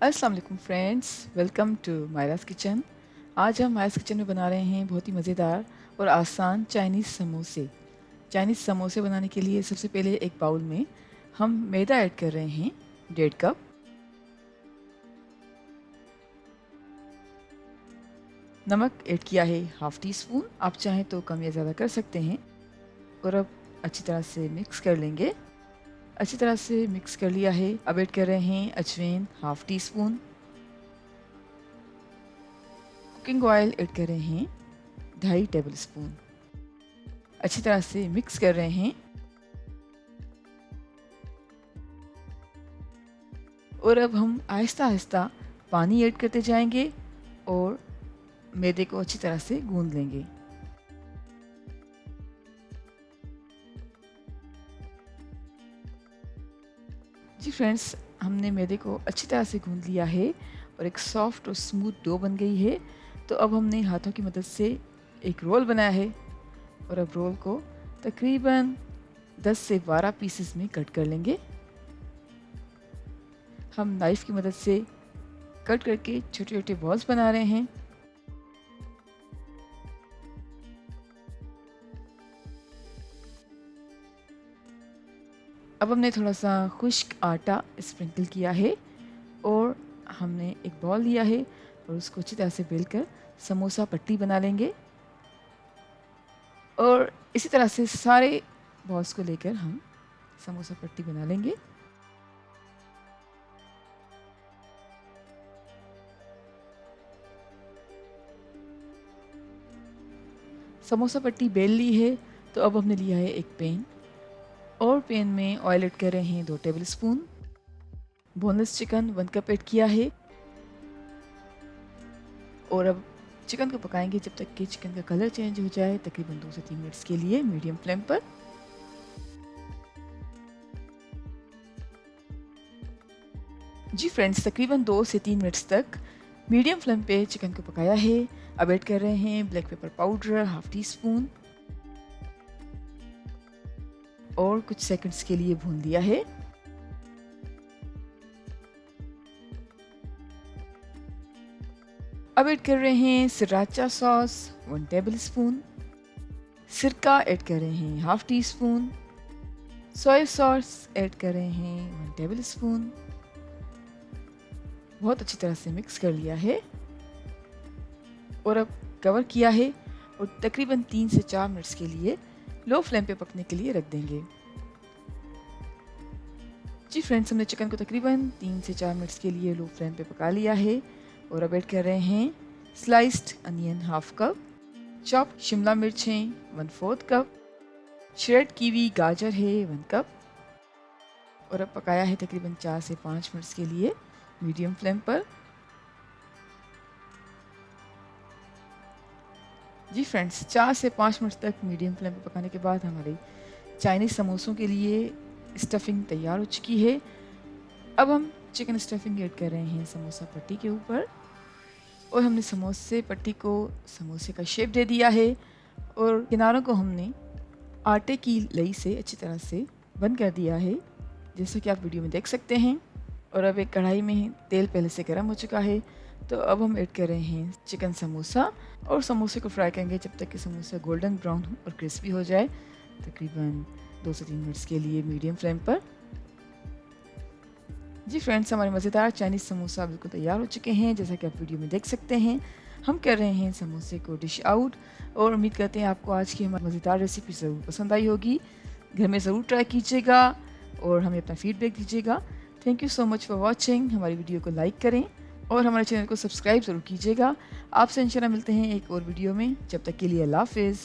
अस्सलाम वालेकुम friends, welcome to Myra's kitchen. आज हम मायरास किचन में बना रहे हैं बहुत ही मज़ेदार और आसान चाइनीज़ समोसे। चाइनीज़ समोसे बनाने के लिए सबसे पहले एक बाउल में हम मैदा ऐड कर रहे हैं 1.5 कप। नमक ऐड किया है हाफ़ टी स्पून, आप चाहें तो कम या ज़्यादा कर सकते हैं। और अब अच्छी तरह से मिक्स कर लेंगे। अच्छी तरह से मिक्स कर लिया है। अब ऐड कर रहे हैं अजवाइन half tea spoon. Cooking oil add कर रहे हैं 2.5 टेबल स्पून। अच्छी तरह से मिक्स कर रहे हैं और अब हम आहिस्ता आहिस्ता पानी ऐड करते जाएंगे और मैदे को अच्छी तरह से गूंद लेंगे। जी फ्रेंड्स, हमने मैदे को अच्छी तरह से गूंद लिया है और एक सॉफ्ट और स्मूथ डो बन गई है। तो अब हमने हाथों की मदद से एक रोल बनाया है और अब रोल को तकरीबन 10 से 12 पीसेस में कट कर लेंगे। हम नाइफ़ की मदद से कट करके छोटे छोटे बॉल्स बना रहे हैं। अब हमने थोड़ा सा खुश्क आटा स्प्रिंकल किया है और हमने एक बॉल लिया है और उसको अच्छी तरह से बेलकर समोसा पट्टी बना लेंगे। और इसी तरह से सारे बॉल्स को लेकर हम समोसा पट्टी बना लेंगे। समोसा पट्टी बेल ली है तो अब हमने लिया है एक पैन और पैन में ऑयल ऐड कर रहे हैं 2 table spoon. Boneless chicken 1 cup add किया है और अब चिकन को पकाएंगे जब तक कि चिकन का कलर चेंज हो जाए, तकरीबन 2 से 3 मिनट्स के लिए मीडियम फ्लेम पर। जी फ्रेंड्स, तकरीबन 2 से 3 मिनट्स तक मीडियम फ्लेम पे चिकन को पकाया है। अब ऐड कर रहे हैं black pepper powder half tea spoon और कुछ सेकंड्स के लिए भून लिया है। अब ऐड कर रहे हैं सृराचा सॉस 1 टेबल स्पून। सिरका ऐड कर रहे हैं half tea spoon. Soya sauce add कर रहे हैं 1 टेबल स्पून। बहुत अच्छी तरह से मिक्स कर लिया है और अब कवर किया है और तकरीबन 3 से 4 मिनट्स के लिए लो फ्लेम पे पकने के लिए रख देंगे। जी फ्रेंड्स, हमने चिकन को तकरीबन 3 से 4 मिनट्स के लिए लो फ्लेम पे पका लिया है और अब ऐड कर रहे हैं sliced onion half cup, chopped Shimla मिर्चें 1/4 कप, श्रेड कीवी गाजर है 1 कप और अब पकाया है तकरीबन 4 से 5 मिनट्स के लिए मीडियम फ्लेम पर। जी फ्रेंड्स, 4 से 5 मिनट तक मीडियम फ्लेम पर पकाने के बाद हमारे चाइनीज़ समोसों के लिए स्टफिंग तैयार हो चुकी है। अब हम चिकन स्टफिंग ऐड कर रहे हैं समोसा पट्टी के ऊपर और हमने समोसे पट्टी को समोसे का शेप दे दिया है और किनारों को हमने आटे की लई से अच्छी तरह से बंद कर दिया है, जैसा कि आप वीडियो में देख सकते हैं। और अब एक कढ़ाई में तेल पहले से गर्म हो चुका है तो अब हम ऐड कर रहे हैं चिकन समोसा और समोसे को फ्राई करेंगे जब तक कि समोसा गोल्डन ब्राउन और क्रिस्पी हो जाए, तकरीबन 2 से 3 मिनट्स के लिए मीडियम फ्लेम पर। जी फ्रेंड्स, हमारे मज़ेदार चाइनीज़ समोसा बिल्कुल तैयार हो चुके हैं, जैसा कि आप वीडियो में देख सकते हैं। हम कर रहे हैं समोसे को डिश आउट और उम्मीद करते हैं आपको आज की हमारी मज़ेदार रेसिपी ज़रूर पसंद आई होगी। घर में ज़रूर ट्राई कीजिएगा और हमें अपना फीडबैक दीजिएगा। Thank you so much for watching. हमारी वीडियो को लाइक करें और हमारे चैनल को सब्सक्राइब ज़रूर कीजिएगा। आपसे इंशाल्लाह मिलते हैं एक और वीडियो में। जब तक के लिए अल्लाह हाफ़िज़।